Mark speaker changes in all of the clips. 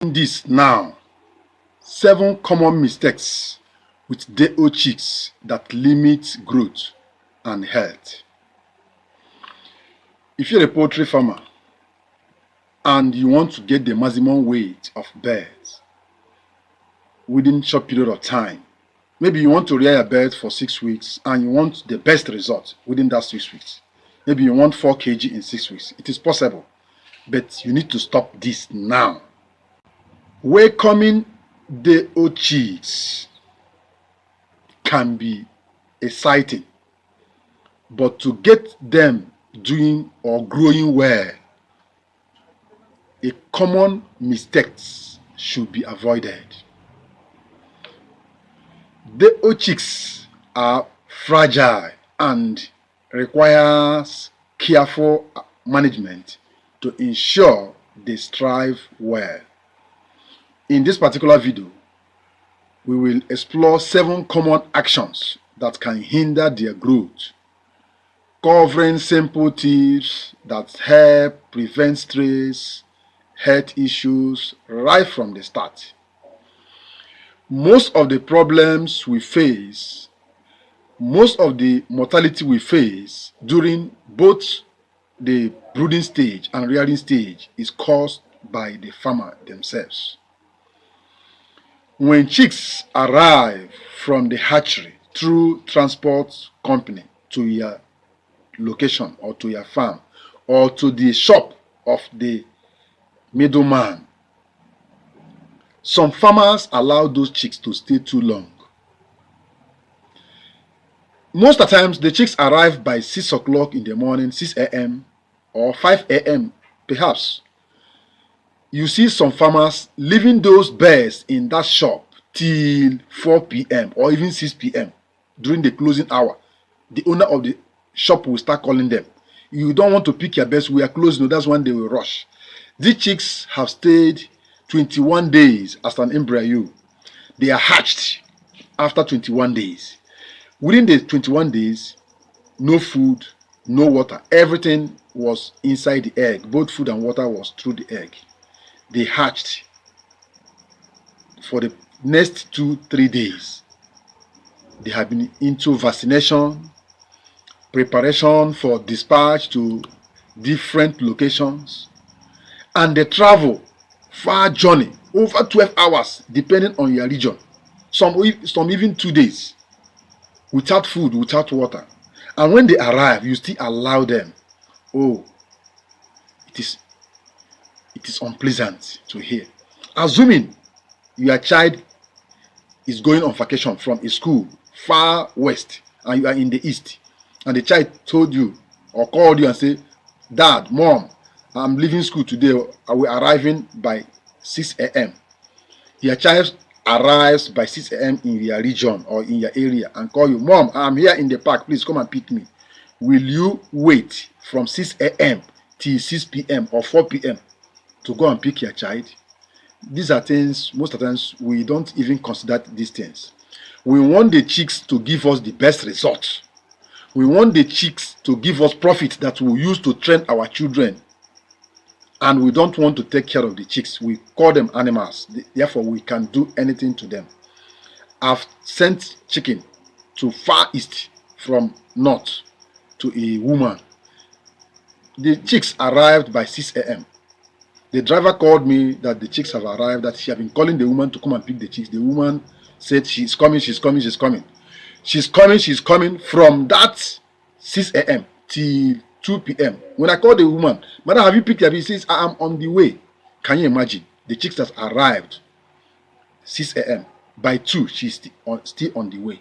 Speaker 1: This now, 7 common mistakes with DO chicks that limit growth and health. If you're a poultry farmer and you want to get the maximum weight of birds within short period of time, maybe you want to rear a bird for 6 weeks and you want the best result within that 6 weeks. Maybe you want 4 kg in 6 weeks. It is possible, but you need to stop this now. Welcoming DO chicks can be exciting, but to get them doing or growing well, a common mistakes should be avoided. DO chicks are fragile and requires careful management to ensure they thrive well. In this particular video, we will explore 7 common actions that can hinder their growth, covering simple tips that help prevent stress, health issues right from the start. Most of the problems we face, most of the mortality we face during both the brooding stage and rearing stage is caused by the farmer themselves. When chicks arrive from the hatchery through transport company to your location or to your farm or to the shop of the middleman, some farmers allow those chicks to stay too long. Most of the times, the chicks arrive by 6 o'clock in the morning, 6 a.m. or 5 a.m. perhaps. You see some farmers leaving those birds in that shop till 4 p.m. or even 6 p.m. during the closing hour. The owner of the shop will start calling them. You don't want to pick your birds, we are closing, that's when they will rush. These chicks have stayed 21 days as an embryo. They are hatched after 21 days. Within the 21 days, no food, no water. Everything was inside the egg. Both food and water was through the egg. They hatched for the next 2-3 days. They have been into vaccination, preparation for dispatch to different locations, and they travel far journey over 12 hours depending on your region. Some even 2 days without food, without water. And when they arrive, you still allow them. Oh, it is unpleasant to hear. Assuming your child is going on vacation from a school far west and you are in the east, and the child told you or called you and said, "Dad, Mom, I'm leaving school today. I will arriving by 6 a.m. Your child arrives by 6 a.m. in your region or in your area and call you, "Mom, I'm here in the park. Please come and pick me." Will you wait from 6 a.m. till 6 p.m. or 4 p.m. to go and pick your child? These are things, most of the times, we don't even consider these things. We want the chicks to give us the best results. We want the chicks to give us profit that we'll use to train our children. And we don't want to take care of the chicks. We call them animals. Therefore, we can do anything to them. I've sent chicken to far east from north to a woman. The chicks arrived by 6 a.m. The driver called me that the chicks have arrived, that she had been calling the woman to come and pick the chicks. The woman said she's coming, she's coming, she's coming. She's coming from that 6 a.m. till 2 p.m. When I called the woman, "Madam, have you picked your baby?" She says, "I am on the way." Can you imagine? The chicks has arrived 6 a.m. By 2, she's still on the way.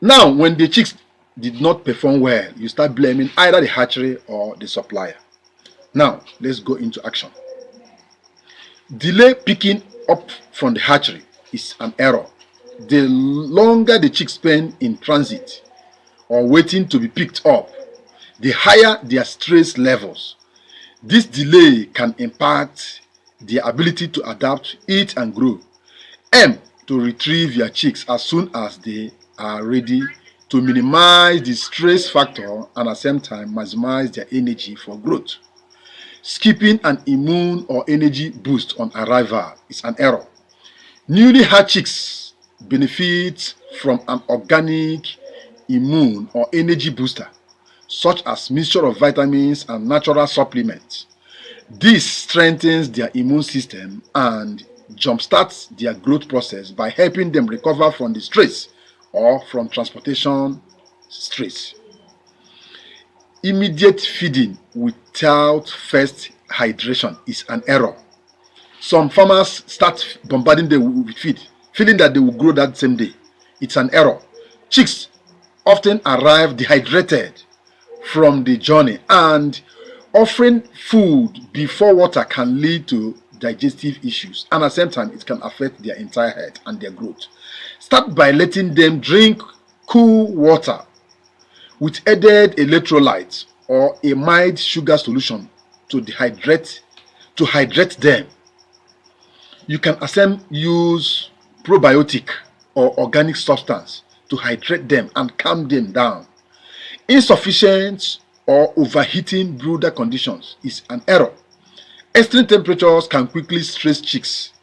Speaker 1: Now, when the chicks did not perform well, you start blaming either the hatchery or the supplier. Now, let's go into action. Delay picking up from the hatchery is an error. The longer the chicks spend in transit or waiting to be picked up, the higher their stress levels. This delay can impact their ability to adapt, eat, and grow. Aim to retrieve your chicks as soon as they are ready to minimize the stress factor and at the same time maximize their energy for growth. skipping an immune or energy boost on arrival is an error. Newly hatched chicks benefit from an organic immune or energy booster, such as mixture of vitamins and natural supplements. This strengthens their immune system and jumpstarts their growth process by helping them recover from the stress or from transportation stress. Immediate feeding without first hydration is an error. Some farmers start bombarding them with feed, feeling that they will grow that same day. It's an error. Chicks often arrive dehydrated from the journey, and offering food before water can lead to digestive issues, and at the same time it can affect their entire health and their growth. Start by letting them drink cool water with added electrolytes or a mild sugar solution to hydrate them. You can use probiotic or organic substance to hydrate them and calm them down. Insufficient or overheating brooder conditions is an error. Extreme temperatures can quickly stress chicks.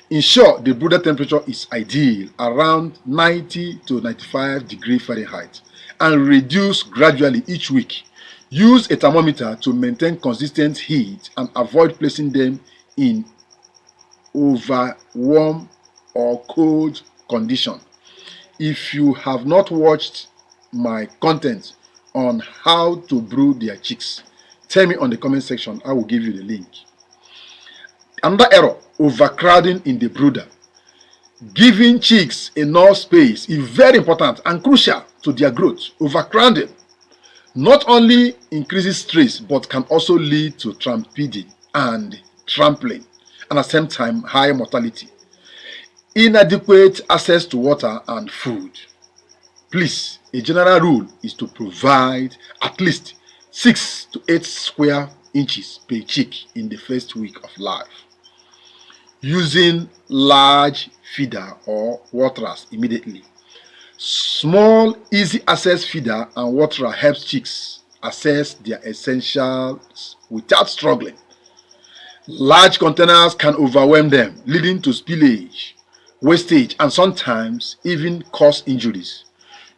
Speaker 1: Ensure the brooder temperature is ideal, around 90 to 95 degrees Fahrenheit, and reduce gradually each week. Use a thermometer to maintain consistent heat and avoid placing them in over warm or cold condition. If you have not watched my content on how to brood their chicks, tell me on the comment section. I will give you the link. Another error: overcrowding in the brooder. Giving chicks enough space is very important and crucial to their growth. Overcrowding not only increases stress but can also lead to stampeding and trampling, and at the same time high mortality. Inadequate access to water and food. Please, a general rule is to provide at least 6 to 8 square inches per chick in the first week of life. Using large feeder or waterers immediately. Small, easy access feeder and waterer helps chicks access their essentials without struggling. Large containers can overwhelm them, leading to spillage, wastage, and sometimes even cause injuries.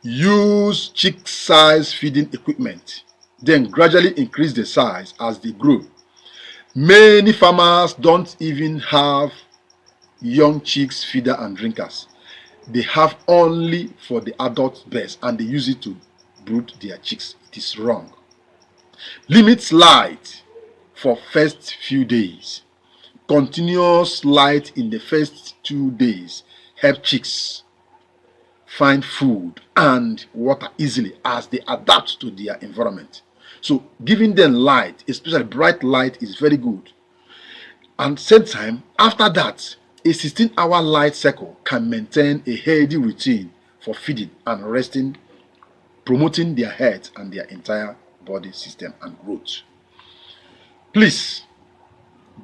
Speaker 1: Use chick-size feeding equipment, then gradually increase the size as they grow. Many farmers don't even have young chicks feeder and drinkers. They have only for the adult birds, and they use it to brood their chicks. It is wrong. Limit light for first few days. Continuous light in the first 2 days help chicks find food and water easily as they adapt to their environment. So giving them light, especially bright light, is very good. And same time, after that, a 16-hour light cycle can maintain a healthy routine for feeding and resting, promoting their health and their entire body system and growth. Please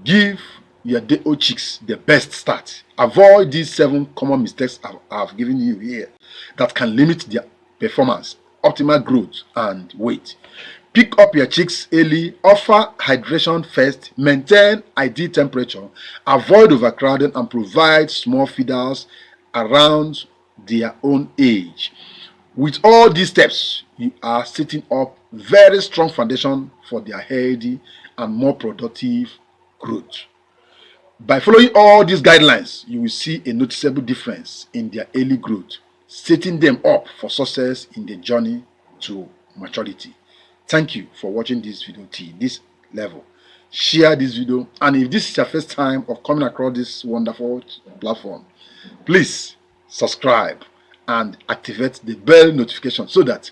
Speaker 1: give your day-old chicks the best start. Avoid these 7 common mistakes I've given you here that can limit their performance, optimal growth, and weight. Pick up your chicks early, offer hydration first, maintain ideal temperature, avoid overcrowding, and provide small feeders around their own age. With all these steps, you are setting up very strong foundation for their healthy and more productive growth. By following all these guidelines, you will see a noticeable difference in their early growth, setting them up for success in the journey to maturity. Thank you for watching this video to this level. Share this video, and if this is your first time of coming across this wonderful platform, please subscribe and activate the bell notification so that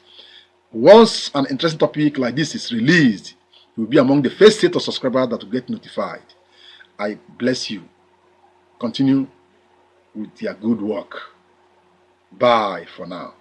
Speaker 1: once an interesting topic like this is released, you will be among the first set of subscribers that will get notified. I bless you. Continue with your good work. Bye for now.